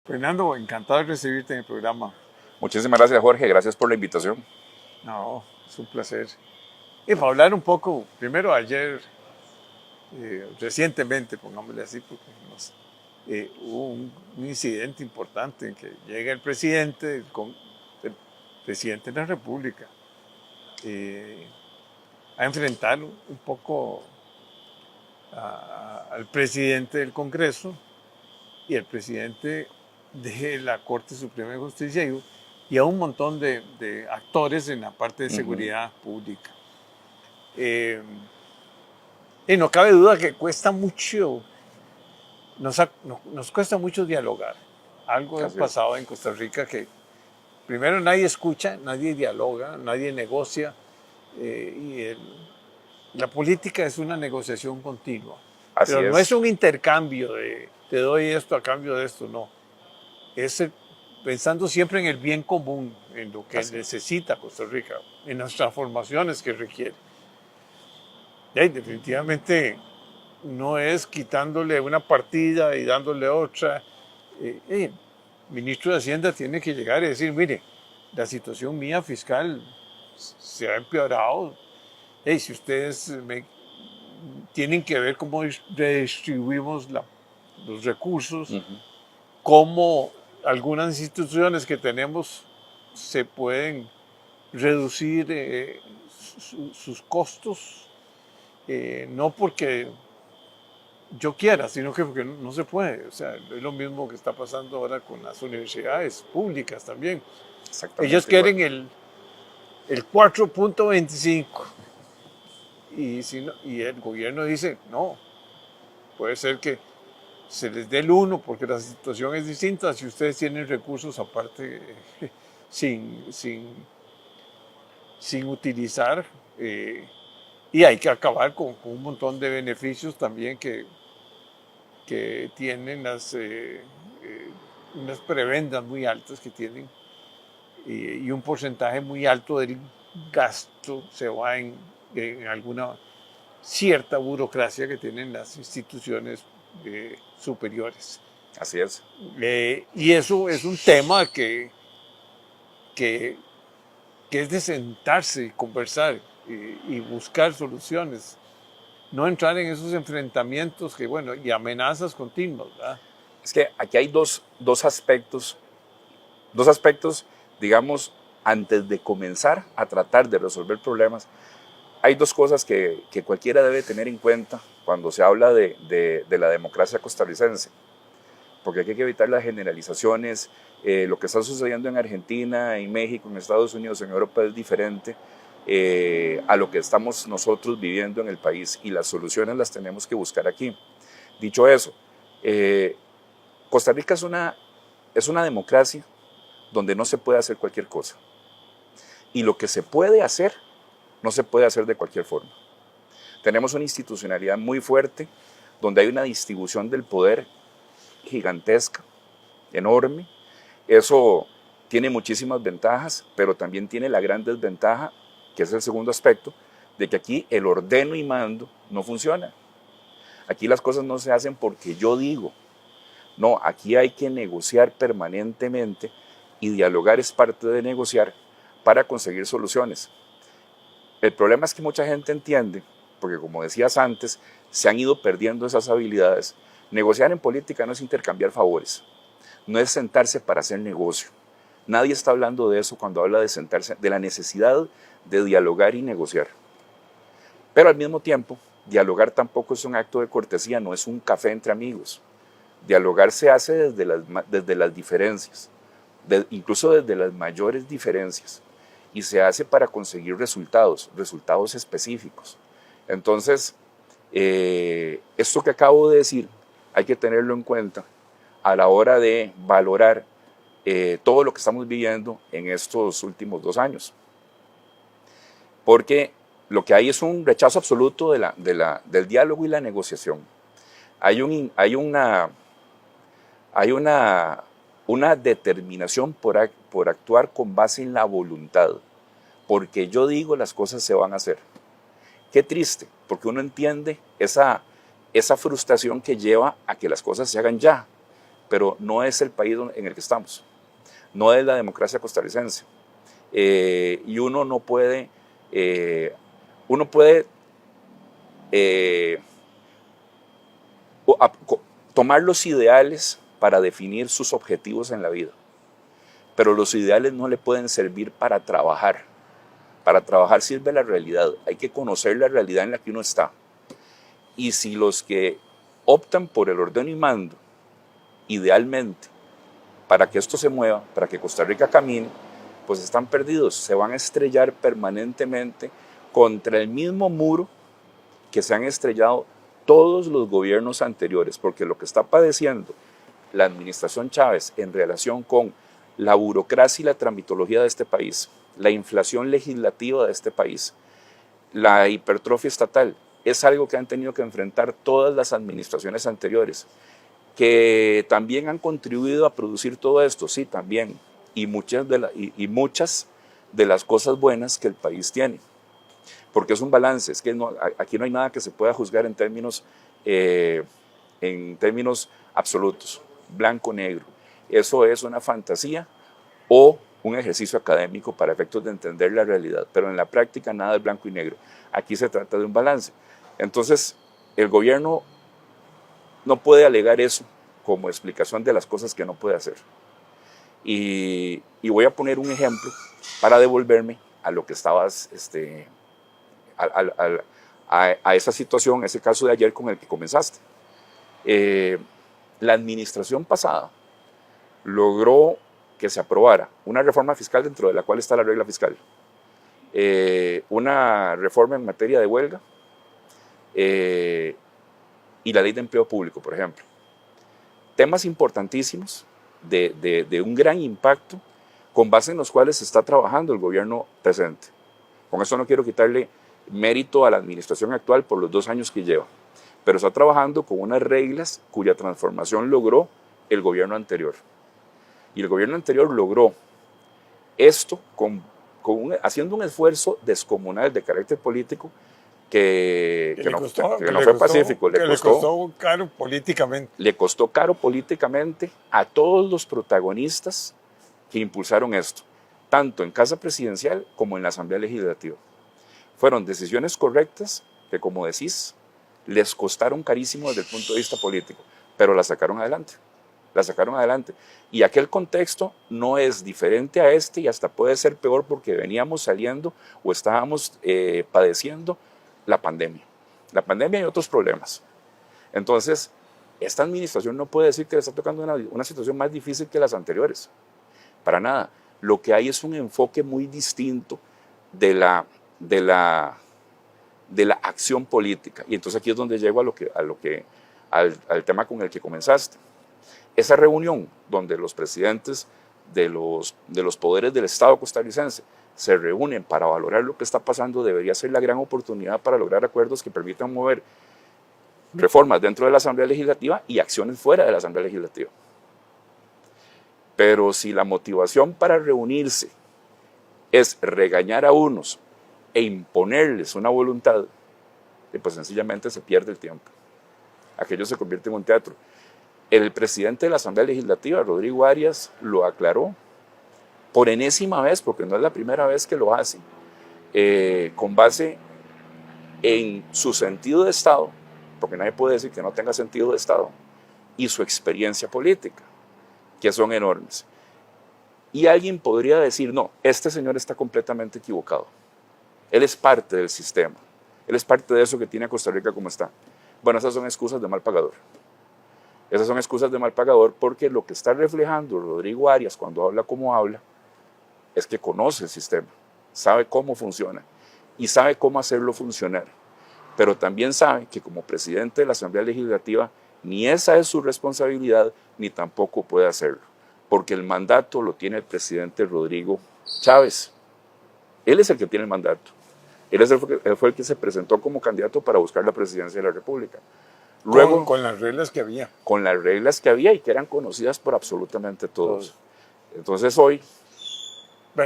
Fernando, encantado de recibirte en el programa. Muchísimas gracias, Jorge. Gracias por la invitación. No, es un placer. Y para hablar un poco, primero ayer, recientemente, pongámosle así, porque hubo un incidente importante en que llega el presidente, el presidente de la República, eh, a enfrentar un poco al presidente del Congreso y al presidente de la Corte Suprema de Justicia y a un montón de actores en la parte de Ujú. seguridad pública. Eh, y no cabe duda que cuesta mucho, nos cuesta mucho dialogar. Algo ha Así es. pasado en Costa Rica que primero nadie escucha, nadie dialoga, nadie negocia, la política es una negociación continua, Así pero no es es. un intercambio de te doy esto a cambio de esto, no. Es pensando siempre en el bien común, en lo que Así. necesita Costa Rica, en las transformaciones que requiere. Y definitivamente no es quitándole una partida y dándole otra. El ministro de Hacienda tiene que llegar y decir, mire, la situación mía fiscal se ha empeorado. Si ustedes tienen que ver cómo redistribuimos los recursos, Ujú. cómo algunas instituciones que tenemos se pueden reducir sus costos, no porque yo quiera, sino que porque no se puede. O sea, es lo mismo que está pasando ahora con las universidades públicas también. Ellos Exactamente igual. quieren el 4.25 y el gobierno dice, no, puede ser que se les dé el 1 porque la situación es distinta si ustedes tienen recursos aparte sin, sin, sin utilizar, y hay que acabar con un montón de beneficios también que tienen unas prebendas muy altas que tienen, y un porcentaje muy alto del gasto se va en alguna cierta burocracia que tienen las instituciones superiores. Así es. Y eso es un tema que, que es de sentarse y conversar y buscar soluciones. No entrar en esos enfrentamientos que, bueno, y amenazas continuas, ¿verdad? Es que aquí hay dos aspectos, digamos, antes de comenzar a tratar de resolver problemas. Hay dos cosas que cualquiera debe tener en cuenta cuando se habla de la democracia costarricense, porque hay que evitar las generalizaciones. Lo que está sucediendo en Argentina, en México, en Estados Unidos, en Europa es diferente a lo que estamos nosotros viviendo en el país, y las soluciones las tenemos que buscar aquí. Dicho eso, eh, Costa Rica es una democracia donde no se puede hacer cualquier cosa, y lo que se puede hacer no se puede hacer de cualquier forma. Tenemos una institucionalidad muy fuerte donde hay una distribución del poder gigantesca, enorme. Eso tiene muchísimas ventajas, pero también tiene la gran desventaja, que es el segundo aspecto, de que aquí el ordeno y mando no funciona. Aquí las cosas no se hacen porque yo digo. No, aquí hay que negociar permanentemente, y dialogar es parte de negociar para conseguir soluciones. El problema es que mucha gente entiende, porque como decías antes, se han ido perdiendo esas habilidades. Negociar en política no es intercambiar favores, no es sentarse para hacer negocio. Nadie está hablando de eso cuando habla de sentarse, de la necesidad de dialogar y negociar. Pero al mismo tiempo, dialogar tampoco es un acto de cortesía, no es un café entre amigos. Dialogar se hace desde las diferencias, incluso desde las mayores diferencias, y se hace para conseguir resultados específicos. Entonces, esto que acabo de decir hay que tenerlo en cuenta a la hora de valorar todo lo que estamos viviendo en estos últimos 2 años, porque lo que hay es un rechazo absoluto del diálogo y la negociación. Hay, un, hay, una, hay una determinación por actuar con base en la voluntad, porque yo digo las cosas se van a hacer. Qué triste, porque uno entiende esa frustración que lleva a que las cosas se hagan ya, pero no es el país en el que estamos, no es la democracia costarricense. Y uno no puede, tomar los ideales para definir sus objetivos en la vida, pero los ideales no le pueden servir para trabajar. Para trabajar sirve la realidad, hay que conocer la realidad en la que uno está. Y si los que optan por el ordeno y mando, idealmente, para que esto se mueva, para que Costa Rica camine, pues están perdidos, se van a estrellar permanentemente contra el mismo muro que se han estrellado todos los gobiernos anteriores, porque lo que está padeciendo la administración Chávez en relación con la burocracia y la tramitología de este país, la inflación legislativa de este país, la hipertrofia estatal, es algo que han tenido que enfrentar todas las administraciones anteriores, que también han contribuido a producir todo esto, sí, también, y muchas de las cosas buenas que el país tiene, porque es un balance, es que aquí no hay nada que se pueda juzgar en términos absolutos, blanco-negro. Eso es una fantasía o un ejercicio académico para efectos de entender la realidad, pero en la práctica nada es blanco y negro. Aquí se trata de un balance. Entonces, el gobierno no puede alegar eso como explicación de las cosas que no puede hacer. Y voy a poner un ejemplo para devolverme a lo que estabas, a esa situación, ese caso de ayer con el que comenzaste. La administración pasada logró que se aprobara una reforma fiscal dentro de la cual está la regla fiscal, una reforma en materia de huelga y la ley de empleo público, por ejemplo. Temas importantísimos de un gran impacto con base en los cuales se está trabajando el gobierno presente. Con eso no quiero quitarle mérito a la administración actual por los 2 años que lleva, pero está trabajando con unas reglas cuya transformación logró el gobierno anterior. Y el gobierno anterior logró esto haciendo un esfuerzo descomunal de carácter político que no fue pacífico. Le costó caro políticamente. Le costó caro políticamente a todos los protagonistas que impulsaron esto, tanto en Casa Presidencial como en la Asamblea Legislativa. Fueron decisiones correctas que, como decís, les costaron carísimo desde el punto de vista político, pero las sacaron adelante. Y aquel contexto no es diferente a este y hasta puede ser peor porque veníamos saliendo o estábamos padeciendo la pandemia y otros problemas. Entonces, esta administración no puede decir que le está tocando una situación más difícil que las anteriores. Para nada. Lo que hay es un enfoque muy distinto de la acción política. Y entonces aquí es donde llego al tema con el que comenzaste. Esa reunión donde los presidentes de los poderes del Estado costarricense se reúnen para valorar lo que está pasando debería ser la gran oportunidad para lograr acuerdos que permitan mover reformas dentro de la Asamblea Legislativa y acciones fuera de la Asamblea Legislativa. Pero si la motivación para reunirse es regañar a unos e imponerles una voluntad, pues sencillamente se pierde el tiempo. Aquello se convierte en un teatro. El presidente de la Asamblea Legislativa, Rodrigo Arias, lo aclaró por enésima vez, porque no es la primera vez que lo hace, con base en su sentido de Estado, porque nadie puede decir que no tenga sentido de Estado, y su experiencia política, que son enormes. Y alguien podría decir, no, este señor está completamente equivocado. Él es parte del sistema. Él es parte de eso que tiene a Costa Rica como está. Bueno, esas son excusas de mal pagador. Esas son excusas de mal pagador porque lo que está reflejando Rodrigo Arias cuando habla como habla es que conoce el sistema, sabe cómo funciona y sabe cómo hacerlo funcionar. Pero también sabe que como presidente de la Asamblea Legislativa ni esa es su responsabilidad ni tampoco puede hacerlo, porque el mandato lo tiene el presidente Rodrigo Chávez. Él es el que tiene el mandato. Él fue el que se presentó como candidato para buscar la presidencia de la República. Luego, con las reglas que había. Con las reglas que había y que eran conocidas por absolutamente todos. Entonces hoy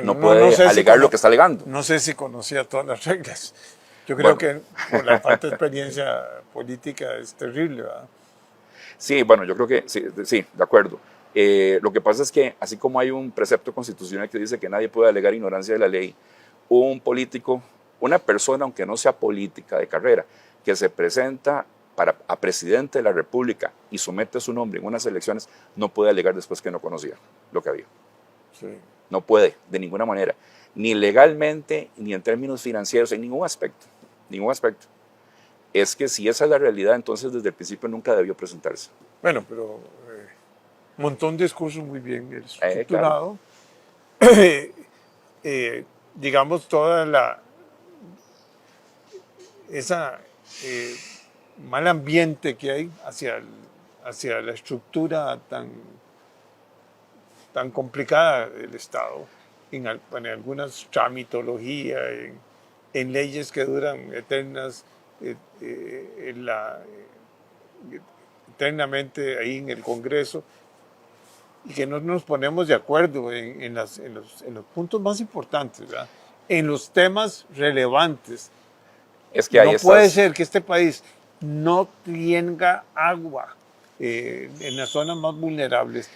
no puede alegar lo que está alegando. No sé si conocía todas las reglas. Yo creo que por la falta de experiencia política es terrible, ¿verdad? Sí, bueno, yo creo que sí, de acuerdo. Lo que pasa es que, así como hay un precepto constitucional que dice que nadie puede alegar ignorancia de la ley, un político, una persona, aunque no sea política de carrera, que se presenta a presidente de la República y somete su nombre en unas elecciones, no puede alegar después que no conocía lo que había. Sí. No puede, de ninguna manera. Ni legalmente, ni en términos financieros, en ningún aspecto. Ningún aspecto. Es que si esa es la realidad, entonces desde el principio nunca debió presentarse. Bueno, pero un montón de discursos muy bien Claro. estructurado. Digamos, toda esa mal ambiente que hay hacia la estructura tan complicada del Estado, en algunas tramitologías, en leyes que duran eternas, eternamente ahí en el Congreso, y que no nos ponemos de acuerdo en los puntos más importantes, ¿verdad? En los temas relevantes. Es que no puede ser que este país no tenga agua en las zonas más vulnerables.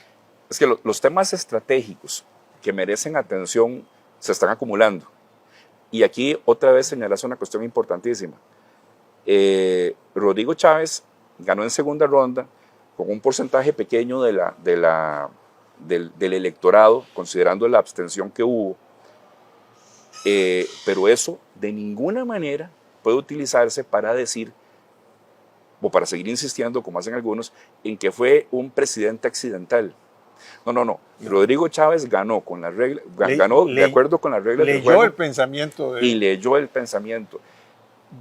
Es que los temas estratégicos que merecen atención se están acumulando. Y aquí otra vez señalas una cuestión importantísima. Rodrigo Chávez ganó en segunda ronda con un porcentaje pequeño del electorado, considerando la abstención que hubo, pero eso de ninguna manera puede utilizarse para decir, o para seguir insistiendo, como hacen algunos, en que fue un presidente accidental. No. Rodrigo Chávez ganó con las reglas, ganó de acuerdo con las reglas del juego. Leyó el pensamiento y leyó el pensamiento.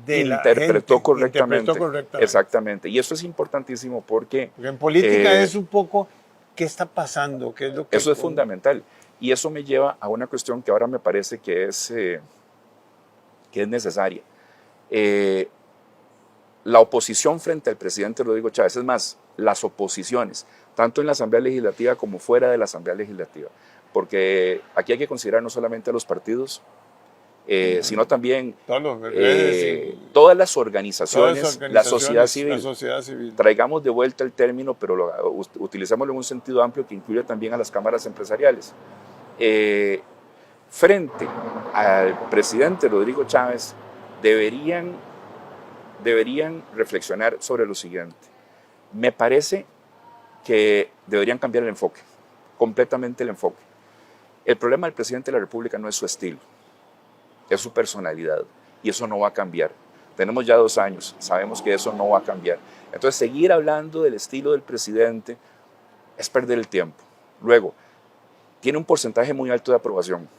Interpretó correctamente. Exactamente. Y eso es importantísimo porque en política es un poco qué está pasando, qué es lo que... Eso es fundamental. Y eso me lleva a una cuestión que ahora me parece que es necesaria. La oposición frente al presidente Rodrigo Chávez, es más, las oposiciones, tanto en la Asamblea Legislativa como fuera de la Asamblea Legislativa, porque aquí hay que considerar no solamente a los partidos, sino también todas las organizaciones, la sociedad civil. Traigamos de vuelta el término, pero utilicémoslo en un sentido amplio que incluye también a las cámaras empresariales. Frente al presidente Rodrigo Chávez, deberían reflexionar sobre lo siguiente. Me parece que deberían cambiar el enfoque, completamente el enfoque. El problema del presidente de la República no es su estilo, es su personalidad, y eso no va a cambiar. Tenemos ya 2 años, sabemos que eso no va a cambiar. Entonces, seguir hablando del estilo del presidente es perder el tiempo. Luego, tiene un porcentaje muy alto de aprobación.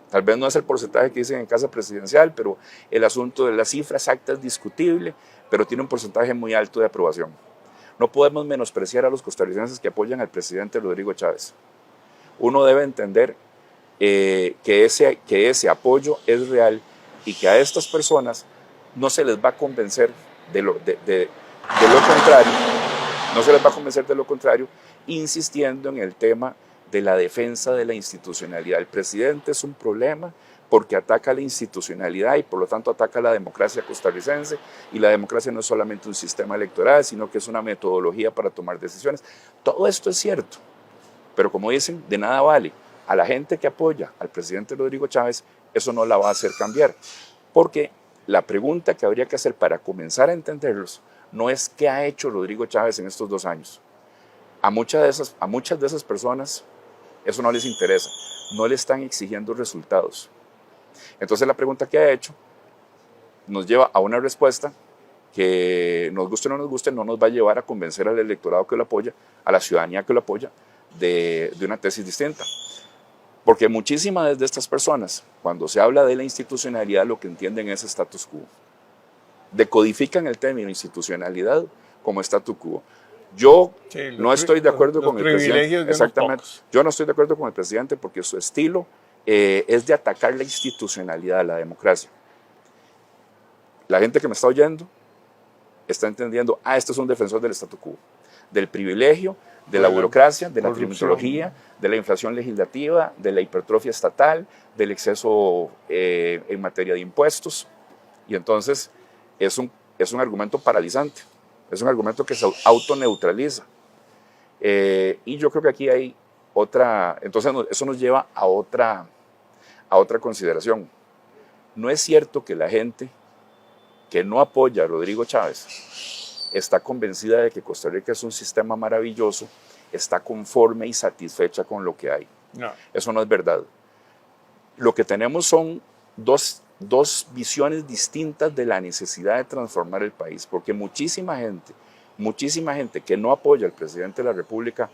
Tal vez no es el porcentaje que dicen en Casa Presidencial, pero el asunto de la cifra exacta es discutible, pero tiene un porcentaje muy alto de aprobación. No podemos menospreciar a los costarricenses que apoyan al presidente Rodrigo Chávez. Uno debe entender que ese apoyo es real y que a estas personas no se les va a convencer de lo contrario, no se les va a convencer de lo contrario, insistiendo en el tema de la defensa de la institucionalidad. El presidente es un problema porque ataca la institucionalidad y por lo tanto ataca la democracia costarricense, y la democracia no es solamente un sistema electoral, sino que es una metodología para tomar decisiones. Todo esto es cierto, pero como dicen, de nada vale. A la gente que apoya al presidente Rodrigo Chávez, eso no la va a hacer cambiar, porque la pregunta que habría que hacer para comenzar a entenderlos no es qué ha hecho Rodrigo Chávez en estos 2 años. A muchas de esas personas eso no les interesa, no le están exigiendo resultados. Entonces la pregunta que ha hecho nos lleva a una respuesta que, nos guste o no nos guste, no nos va a llevar a convencer al electorado que lo apoya, a la ciudadanía que lo apoya, de una tesis distinta. Porque muchísimas de estas personas, cuando se habla de la institucionalidad, lo que entienden es status quo. Decodifican el término institucionalidad como status quo. Yo no estoy de acuerdo con el presidente. Exactamente. Yo no estoy de acuerdo con el presidente porque su estilo es de atacar la institucionalidad, la democracia. La gente que me está oyendo está entendiendo, este es un defensor del statu quo, del privilegio, de la burocracia, de la trimitología, de la inflación legislativa, de la hipertrofia estatal, del exceso en materia de impuestos. Y entonces es un argumento paralizante. Es un argumento que se autoneutraliza. Y yo creo que aquí hay otra, entonces eso nos lleva a otra consideración. No es cierto que la gente que no apoya a Rodrigo Chávez está convencida de que Costa Rica es un sistema maravilloso, está conforme y satisfecha con lo que hay. No. Eso no es verdad. Lo que tenemos son dos visiones distintas de la necesidad de transformar el país, porque muchísima gente que no apoya al presidente de la República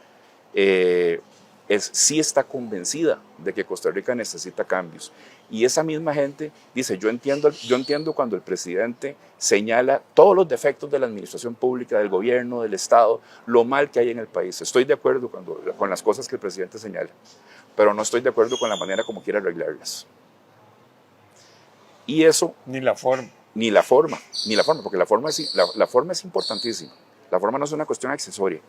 sí está convencida de que Costa Rica necesita cambios. Y esa misma gente dice, yo entiendo cuando el presidente señala todos los defectos de la administración pública, del gobierno, del Estado, lo mal que hay en el país. Estoy de acuerdo con las cosas que el presidente señala, pero no estoy de acuerdo con la manera como quiere arreglarlas. Y eso... Ni la forma, porque la forma es importantísima. La forma no es una cuestión accesoria.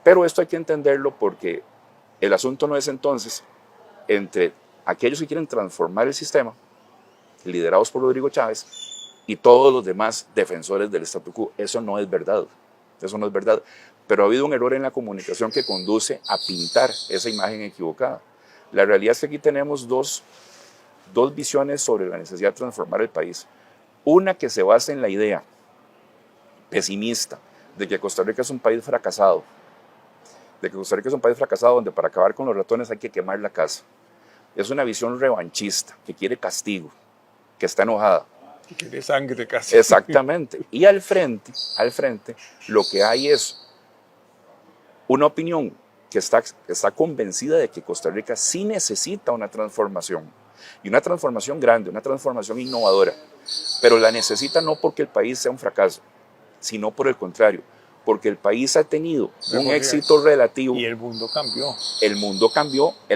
Pero esto hay que entenderlo porque el asunto no es entonces entre aquellos que quieren transformar el sistema, liderados por Rodrigo Chávez, y todos los demás defensores del statu quo. Eso no es verdad. Pero ha habido un error en la comunicación que conduce a pintar esa imagen equivocada. La realidad es que aquí tenemos dos visiones sobre la necesidad de transformar el país. Una que se basa en la idea pesimista de que Costa Rica es un país fracasado, donde para acabar con los ratones hay que quemar la casa. Es una visión revanchista, que quiere castigo, que está enojada. que quiere sangre casi. Exactamente. Y al frente, lo que hay es una opinión que está convencida de que Costa Rica sí necesita una transformación. Y una transformación grande, una transformación innovadora. Pero la necesita no porque el país sea un fracaso, sino por el contrario, porque el país ha tenido un éxito relativo. Y el mundo cambió. El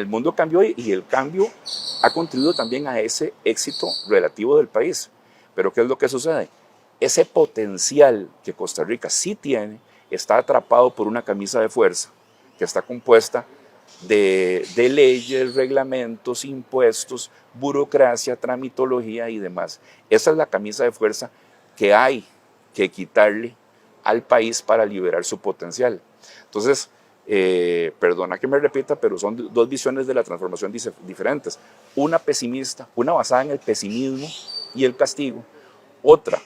mundo cambió y el cambio ha contribuido también a ese éxito relativo del país. Pero ¿qué es lo que sucede? Ese potencial que Costa Rica sí tiene está atrapado por una camisa de fuerza que está compuesta de leyes, reglamentos, impuestos, burocracia, tramitología y demás. Esa es la camisa de fuerza que hay que quitarle al país para liberar su potencial. Entonces, perdona que me repita, pero son dos visiones de la transformación diferentes. Una pesimista, una basada en el pesimismo y el castigo. Otra,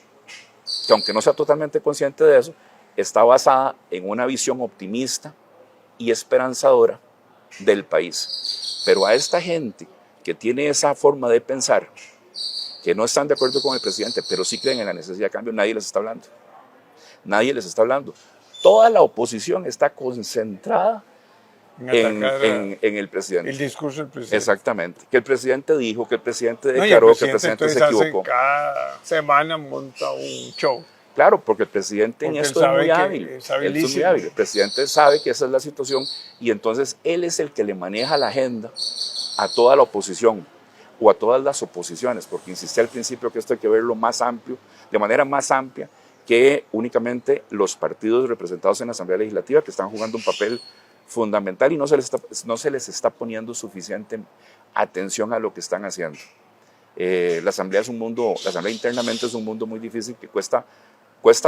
que aunque no sea totalmente consciente de eso, está basada en una visión optimista y esperanzadora del país. Pero a esta gente que tiene esa forma de pensar, que no están de acuerdo con el presidente, pero sí creen en la necesidad de cambio, nadie les está hablando. Toda la oposición está concentrada en el presidente. El discurso del presidente. Exactamente. Que el presidente dijo, que el presidente declaró, que el presidente se equivocó. Cada semana monta un show. Claro, porque el presidente en esto es muy hábil. El presidente sabe que esa es la situación y entonces él es el que le maneja la agenda a toda la oposición o a todas las oposiciones, porque insistí al principio que esto hay que verlo más amplio, de manera más amplia que únicamente los partidos representados en la Asamblea Legislativa, que están jugando un papel fundamental y no se les está poniendo suficiente atención a lo que están haciendo. La Asamblea internamente es un mundo muy difícil que cuesta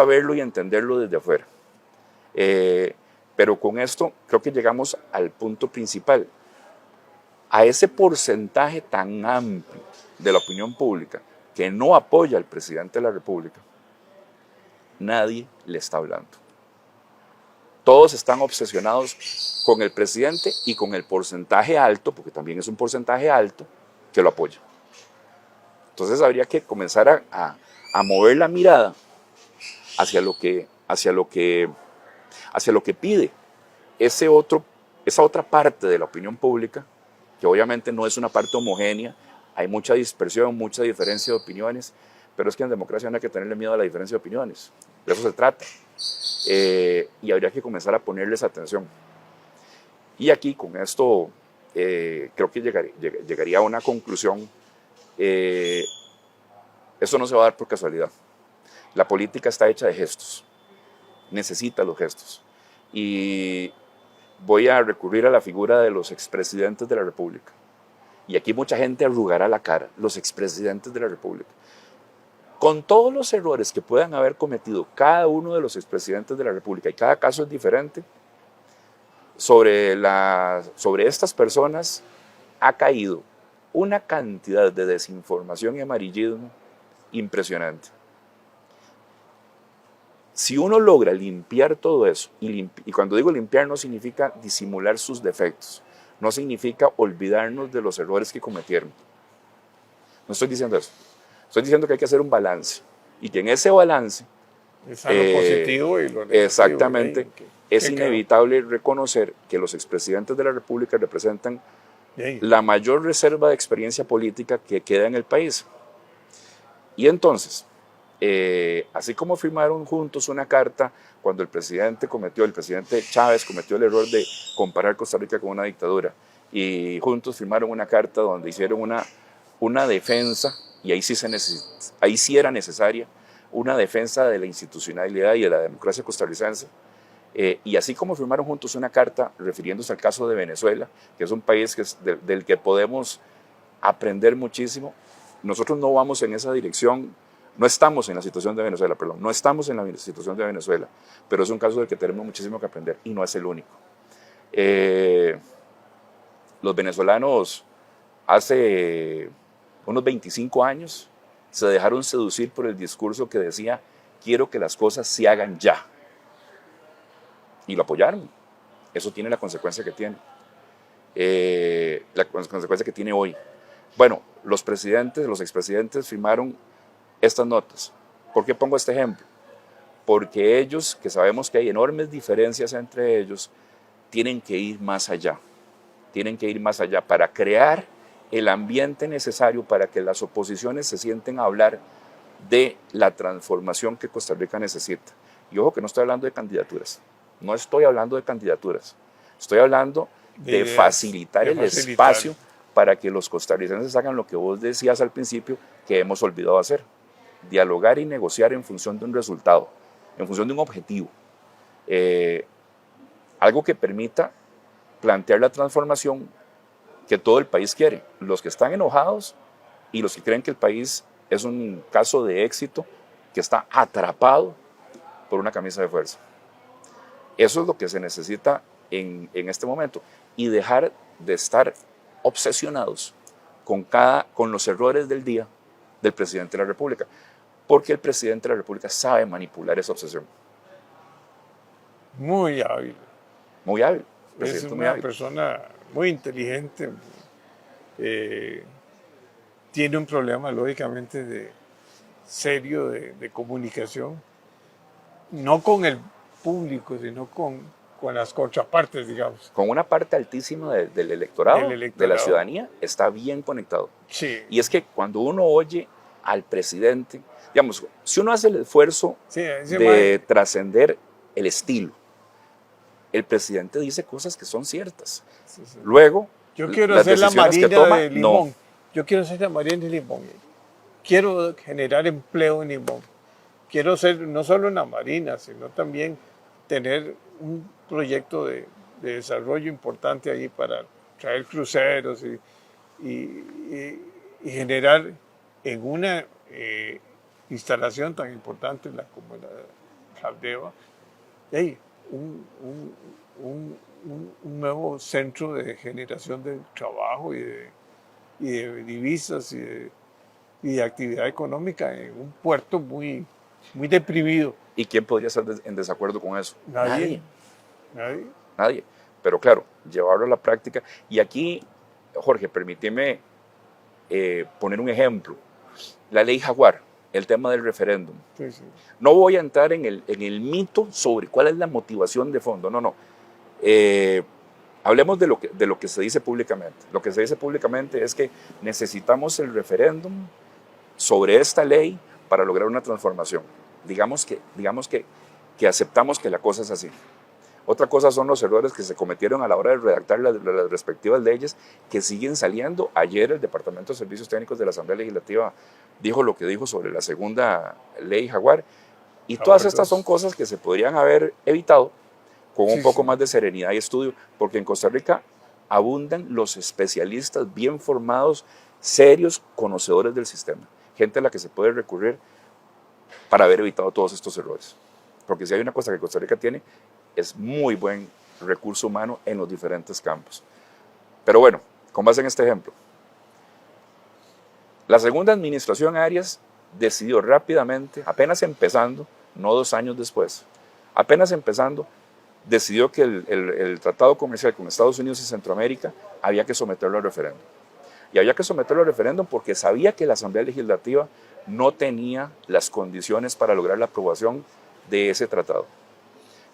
verlo y entenderlo desde afuera. Pero con esto creo que llegamos al punto principal. A ese porcentaje tan amplio de la opinión pública que no apoya al presidente de la República, nadie le está hablando. Todos están obsesionados con el presidente y con el porcentaje alto, porque también es un porcentaje alto, que lo apoya. Entonces habría que comenzar a mover la mirada hacia lo que pide esa otra parte de la opinión pública, que obviamente no es una parte homogénea, hay mucha dispersión, mucha diferencia de opiniones, pero es que en democracia no hay que tenerle miedo a la diferencia de opiniones, de eso se trata, y habría que comenzar a ponerles atención. Y aquí con esto creo que llegaría a una conclusión. Esto no se va a dar por casualidad. La política está hecha de gestos, necesita los gestos. Y voy a recurrir a la figura de los expresidentes de la República. Y aquí mucha gente arrugará la cara, los expresidentes de la República. con todos los errores que puedan haber cometido cada uno de los expresidentes de la República, y cada caso es diferente, sobre estas personas ha caído una cantidad de desinformación y amarillismo impresionante. Si uno logra limpiar todo eso, y cuando digo limpiar no significa disimular sus defectos, no significa olvidarnos de los errores que cometieron. No estoy diciendo eso. Estoy diciendo que hay que hacer un balance y que en ese balance está lo positivo y lo negativo. Exactamente. Es inevitable reconocer que los expresidentes de la República representan la mayor reserva de experiencia política que queda en el país. Y entonces, así como firmaron juntos una carta cuando el presidente Chávez cometió el error de comparar Costa Rica con una dictadura, y juntos firmaron una carta donde hicieron una defensa, y ahí sí era necesaria, una defensa de la institucionalidad y de la democracia costarricense. Y así como firmaron juntos una carta refiriéndose al caso de Venezuela, que es un país del que podemos aprender muchísimo, nosotros no vamos en esa dirección, no estamos en la situación de Venezuela, no estamos en la situación de Venezuela, pero es un caso del que tenemos muchísimo que aprender y no es el único. Los venezolanos hace unos 25 años se dejaron seducir por el discurso que decía: quiero que las cosas se hagan ya. Y lo apoyaron. Eso tiene la consecuencia que tiene. La consecuencia que tiene hoy. Bueno, los expresidentes firmaron estas notas. ¿Por qué pongo este ejemplo? Porque ellos, que sabemos que hay enormes diferencias entre ellos, tienen que ir más allá. Tienen que ir más allá para crear el ambiente necesario para que las oposiciones se sienten a hablar de la transformación que Costa Rica necesita. Y ojo que no estoy hablando de candidaturas. No estoy hablando de candidaturas. Estoy hablando de facilitar el espacio para que los costarricenses hagan lo que vos decías al principio que hemos olvidado hacer: dialogar y negociar en función de un resultado, en función de un objetivo. Algo que permita plantear la transformación que todo el país quiere. Los que están enojados y los que creen que el país es un caso de éxito que está atrapado por una camisa de fuerza. Eso es lo que se necesita en este momento, y dejar de estar obsesionados con los errores del día del presidente de la República, porque el presidente de la República sabe manipular esa obsesión. Muy hábil. Muy hábil. Es una persona muy inteligente. Tiene un problema, lógicamente, serio de comunicación, no con el público, sino con las contrapartes, digamos. Con una parte altísima del electorado, de la ciudadanía, está bien conectado. Sí. Y es que cuando uno oye al presidente, digamos, si uno hace el esfuerzo de trascender el estilo, el presidente dice cosas que son ciertas. Sí. Luego, yo quiero hacer la Marina de Limón. No. Yo quiero hacer la Marina de Limón. Quiero generar empleo en Limón. Quiero ser no solo en la Marina, sino también tener un proyecto de desarrollo importante ahí para traer cruceros y generar en una instalación tan importante como la Jaldeva, un nuevo centro de generación de trabajo y de divisas y de actividad económica en un puerto muy deprimido. ¿Y quién podría estar en desacuerdo con eso? Nadie. Pero claro, llevarlo a la práctica. Y aquí, Jorge, permíteme poner un ejemplo. La ley Jaguar, el tema del referéndum. Sí, sí. No voy a entrar en el mito sobre cuál es la motivación de fondo. No. Hablemos de lo que se dice públicamente. Lo que se dice públicamente es que necesitamos el referéndum sobre esta ley para lograr una transformación. Digamos que aceptamos que la cosa es así. Otra cosa son los errores que se cometieron a la hora de redactar las respectivas leyes, que siguen saliendo. Ayer el Departamento de Servicios Técnicos de la Asamblea Legislativa dijo lo que dijo sobre la segunda ley Jaguar, y todas estas son cosas que se podrían haber evitado con un poco más de serenidad y estudio, porque en Costa Rica abundan los especialistas bien formados, serios, conocedores del sistema, gente a la que se puede recurrir para haber evitado todos estos errores. Porque si hay una cosa que Costa Rica tiene, es muy buen recurso humano en los diferentes campos. Pero bueno, con base en este ejemplo, la segunda administración Arias decidió rápidamente, apenas empezando, no 2 años después, apenas empezando, decidió que el tratado comercial con Estados Unidos y Centroamérica había que someterlo a referéndum. Y había que someterlo a referéndum porque sabía que la Asamblea Legislativa no tenía las condiciones para lograr la aprobación de ese tratado.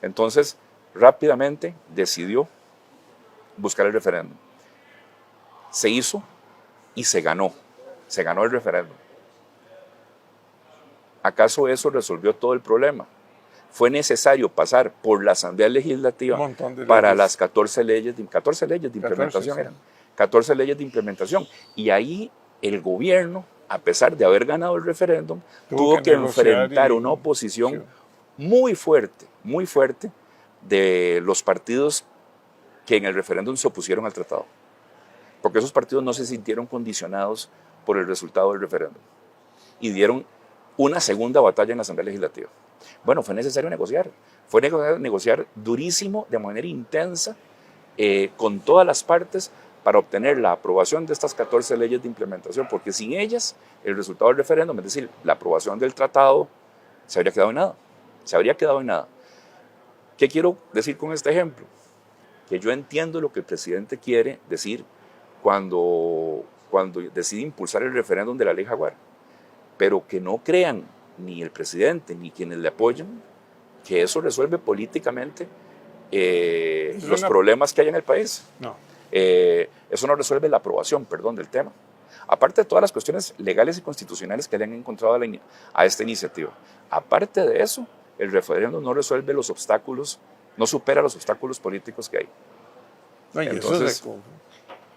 Entonces, rápidamente decidió buscar el referéndum. Se hizo y se ganó el referéndum. ¿Acaso eso resolvió todo el problema? Fue necesario pasar por la Asamblea Legislativa para las 14 leyes de implementación. 14 leyes de implementación. Y ahí el gobierno, a pesar de haber ganado el referéndum, tuvo que enfrentar una oposición muy fuerte de los partidos que en el referéndum se opusieron al tratado. Porque esos partidos no se sintieron condicionados por el resultado del referéndum y dieron una segunda batalla en la Asamblea Legislativa. Bueno, fue necesario negociar. Fue negociar durísimo, de manera intensa, con todas las partes para obtener la aprobación de estas 14 leyes de implementación, porque sin ellas el resultado del referéndum, es decir, la aprobación del tratado, se habría quedado en nada. Se habría quedado en nada. ¿Qué quiero decir con este ejemplo? Que yo entiendo lo que el presidente quiere decir cuando decide impulsar el referéndum de la ley Jaguar, pero que no crean ni el presidente ni quienes le apoyan que eso resuelve políticamente los problemas que hay en el país. No. Eso no resuelve la aprobación, del tema. Aparte de todas las cuestiones legales y constitucionales que le han encontrado a esta iniciativa. Aparte de eso, el referéndum no resuelve los obstáculos, no supera los obstáculos políticos que hay. No, y entonces,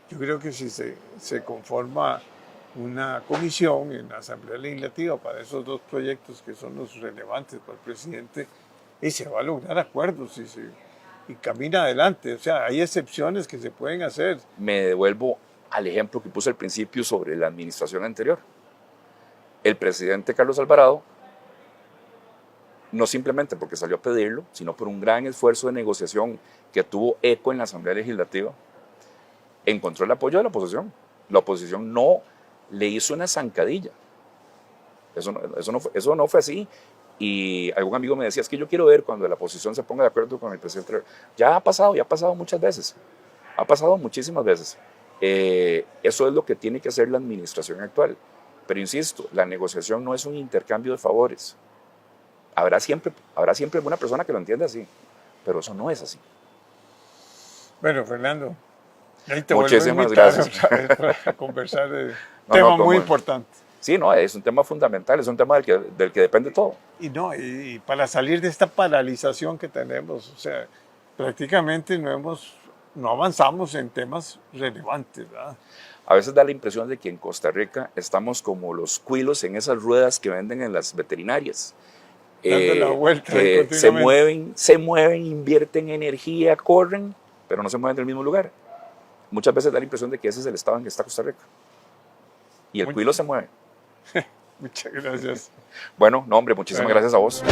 yo creo que si se conforma una comisión en la Asamblea Legislativa para esos 2 proyectos que son los relevantes para el presidente, y se va a lograr acuerdos y camina adelante. O sea, hay excepciones que se pueden hacer. Me devuelvo al ejemplo que puse al principio sobre la administración anterior. El presidente Carlos Alvarado, no simplemente porque salió a pedirlo, sino por un gran esfuerzo de negociación que tuvo eco en la Asamblea Legislativa, encontró el apoyo de la oposición. La oposición no le hizo una zancadilla. Eso no fue así. Y algún amigo me decía, es que yo quiero ver cuando la oposición se ponga de acuerdo con el presidente. Ya ha pasado muchas veces. Ha pasado muchísimas veces. Eso es lo que tiene que hacer la administración actual. Pero insisto, la negociación no es un intercambio de favores. Habrá siempre alguna persona que lo entienda así, pero eso no es así. Bueno, Fernando, ahí te muchísimas gracias para conversar de tema muy importante. Sí, no, es un tema fundamental, es un tema del que depende todo. Y para salir de esta paralización que tenemos, o sea, prácticamente no avanzamos en temas relevantes, ¿verdad? A veces da la impresión de que en Costa Rica estamos como los cuilos en esas ruedas que venden en las veterinarias. Dando la vuelta que se mueven, invierten energía, corren, pero no se mueven del mismo lugar. Muchas veces da la impresión de que ese es el estado en que está Costa Rica. Y el cuilo se mueve. Muchas gracias. Bueno, no, hombre, muchísimas gracias a vos.